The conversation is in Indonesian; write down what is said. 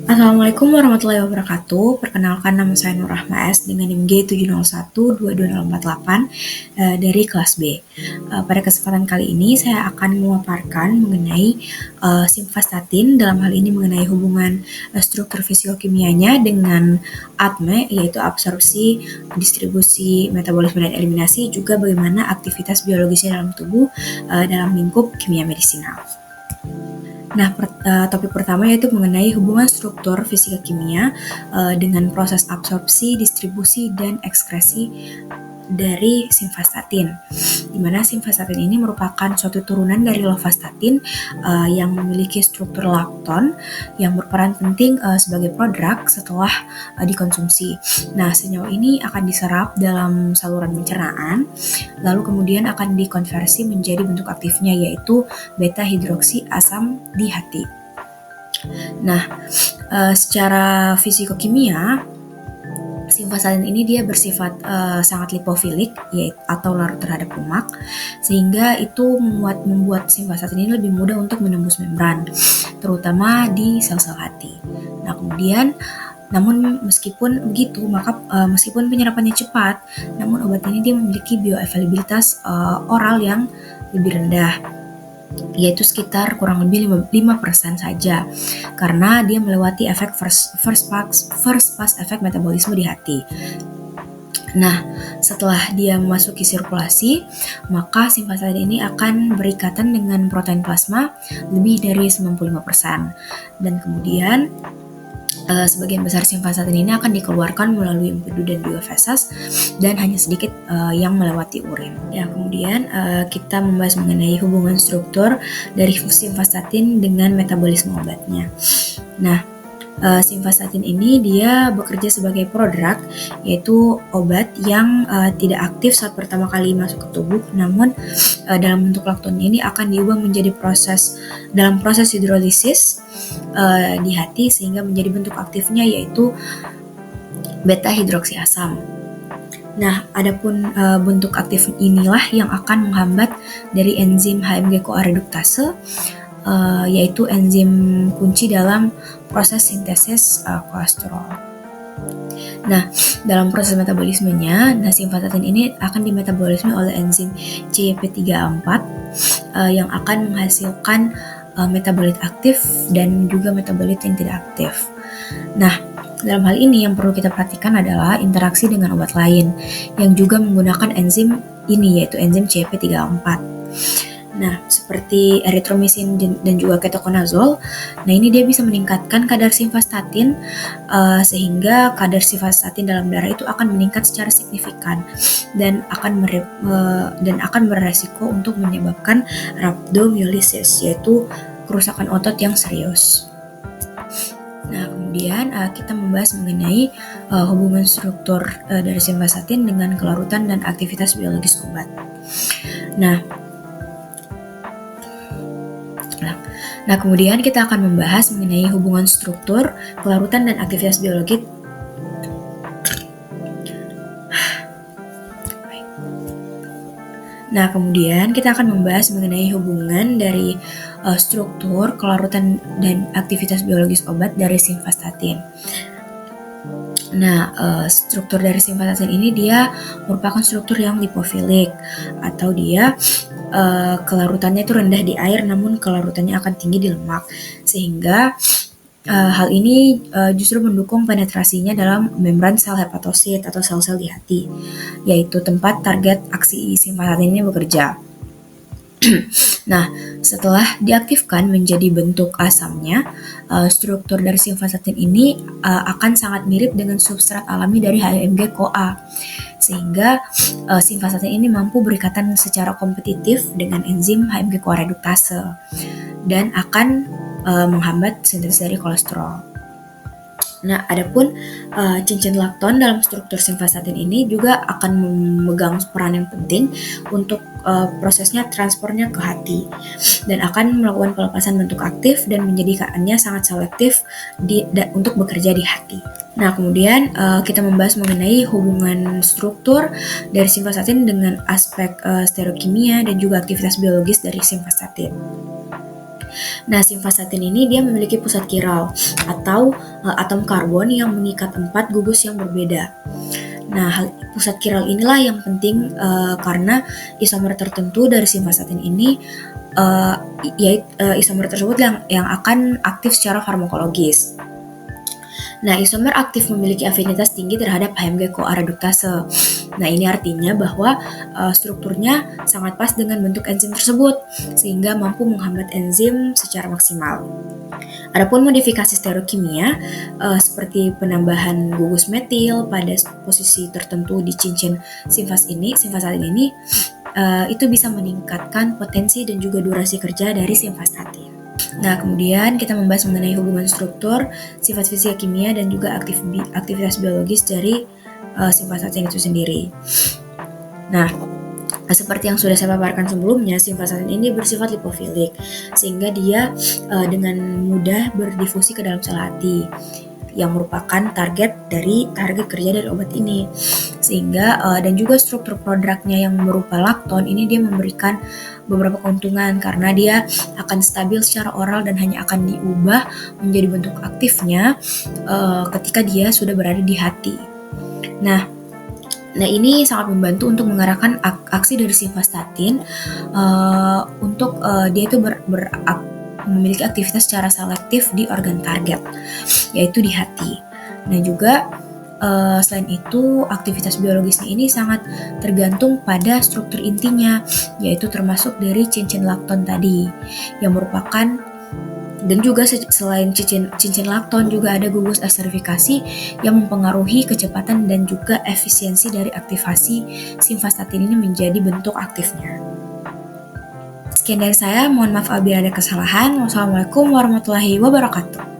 Assalamualaikum warahmatullahi wabarakatuh. Perkenalkan, nama saya Nur Rahma S dengan NIM G701-22048 dari kelas B. Pada kesempatan kali ini saya akan memaparkan mengenai simvastatin, dalam hal ini mengenai hubungan struktur fisikokimianya dengan ADME, yaitu absorpsi, distribusi, metabolisme dan eliminasi, juga bagaimana aktivitas biologisnya dalam tubuh dalam lingkup kimia medisinal. Nah, topik pertama yaitu mengenai hubungan struktur fisika kimia dengan proses absorpsi, distribusi, dan ekskresi dari simvastatin. Di mana simvastatin ini merupakan suatu turunan dari lovastatin yang memiliki struktur lakton yang berperan penting sebagai prodrug setelah dikonsumsi. Nah, senyawa ini akan diserap dalam saluran pencernaan, lalu kemudian akan dikonversi menjadi bentuk aktifnya, yaitu beta hidroksi asam di hati. Nah, secara fisikokimia, simvastatin ini dia bersifat sangat lipofilik, yaitu atau larut terhadap lemak, sehingga itu membuat simvastatin ini lebih mudah untuk menembus membran, terutama di sel-sel hati. Nah, kemudian namun meskipun begitu, maka meskipun penyerapannya cepat, namun obat ini dia memiliki bioavailabilitas oral yang lebih rendah, yaitu sekitar kurang lebih 5% saja, karena dia melewati efek first pass efek metabolisme di hati. Nah, setelah dia memasuki sirkulasi, maka simvastatin ini akan berikatan dengan protein plasma lebih dari 95%. Dan kemudian sebagian besar simvastatin ini akan dikeluarkan melalui empedu dan biofasas, dan hanya sedikit yang melewati urin. Ya, kemudian kita membahas mengenai hubungan struktur dari simvastatin dengan metabolisme obatnya. Nah, simvastatin ini dia bekerja sebagai prodrug, yaitu obat yang tidak aktif saat pertama kali masuk ke tubuh, namun dalam bentuk lakton ini akan diubah menjadi dalam proses hidrolisis di hati, sehingga menjadi bentuk aktifnya yaitu beta hidroksi asam. Nah, adapun bentuk aktif inilah yang akan menghambat dari enzim HMG-CoA reduktase, yaitu enzim kunci dalam proses sintesis kolesterol. Nah, dalam proses metabolismenya, simvastatin ini akan dimetabolisme oleh enzim CYP3A4 yang akan menghasilkan metabolit aktif dan juga metabolit yang tidak aktif. Nah, dalam hal ini yang perlu kita perhatikan adalah interaksi dengan obat lain yang juga menggunakan enzim ini, yaitu enzim CYP3A4. Nah, seperti erythromycin dan juga ketoconazole, nah ini dia bisa meningkatkan kadar simvastatin sehingga kadar simvastatin dalam darah itu akan meningkat secara signifikan dan akan beresiko untuk menyebabkan rhabdomyolysis, yaitu kerusakan otot yang serius. Nah, kemudian kita membahas mengenai hubungan struktur dari simvastatin dengan kelarutan dan aktivitas biologis obat. Nah, kemudian kita akan membahas mengenai hubungan struktur, kelarutan, dan aktivitas biologis. Nah, kemudian kita akan membahas mengenai hubungan dari struktur, kelarutan, dan aktivitas biologis obat dari simvastatin. Nah, struktur dari simvastatin ini dia merupakan struktur yang lipofilik, atau dia kelarutannya itu rendah di air, namun kelarutannya akan tinggi di lemak, sehingga hal ini justru mendukung penetrasinya dalam membran sel hepatosit atau sel-sel di hati, yaitu tempat target aksi simvastatin ini bekerja. Nah, setelah diaktifkan menjadi bentuk asamnya, struktur dari simvastatin ini akan sangat mirip dengan substrat alami dari HMG-CoA, sehingga simvastatin ini mampu berikatan secara kompetitif dengan enzim HMG-CoA reduktase dan akan menghambat sintesis dari kolesterol. Nah, adapun cincin lakton dalam struktur simvastatin ini juga akan memegang peran yang penting untuk prosesnya transportnya ke hati, dan akan melakukan pelepasan bentuk aktif dan menjadikannya sangat selektif untuk bekerja di hati. Nah, kemudian kita membahas mengenai hubungan struktur dari simvastatin dengan aspek stereokimia dan juga aktivitas biologis dari simvastatin. Nah, simvastatin ini dia memiliki pusat chiral atau atom karbon yang mengikat 4 gugus yang berbeda. Nah, pusat chiral inilah yang penting karena isomer tertentu dari simvastatin ini isomer tersebut yang akan aktif secara farmakologis. Nah, isomer aktif memiliki afinitas tinggi terhadap HMG-CoA reduktase. Nah, ini artinya bahwa strukturnya sangat pas dengan bentuk enzim tersebut, sehingga mampu menghambat enzim secara maksimal. Adapun modifikasi stereokimia seperti penambahan gugus metil pada posisi tertentu di cincin simvastatin ini itu bisa meningkatkan potensi dan juga durasi kerja dari simvastatin. Nah, kemudian kita membahas mengenai hubungan struktur, sifat fisika kimia, dan juga aktivitas biologis dari simvastatin itu sendiri. Nah, seperti yang sudah saya paparkan sebelumnya, simvastatin ini bersifat lipofilik, sehingga dia dengan mudah berdifusi ke dalam sel hati, yang merupakan target kerja dari obat ini. Sehingga dan juga struktur produknya yang berupa lakton ini dia memberikan beberapa keuntungan karena dia akan stabil secara oral dan hanya akan diubah menjadi bentuk aktifnya ketika dia sudah berada di hati. Nah, ini sangat membantu untuk mengarahkan aksi dari simvastatin untuk dia itu memiliki aktivitas secara selektif di organ target, yaitu di hati. Nah, juga selain itu, aktivitas biologisnya ini sangat tergantung pada struktur intinya, yaitu termasuk dari cincin lakton tadi, yang merupakan, dan juga selain cincin lakton juga ada gugus esterifikasi yang mempengaruhi kecepatan dan juga efisiensi dari aktivasi simvastatin ini menjadi bentuk aktifnya. Sekian dari saya, mohon maaf apabila ada kesalahan. Wassalamualaikum warahmatullahi wabarakatuh.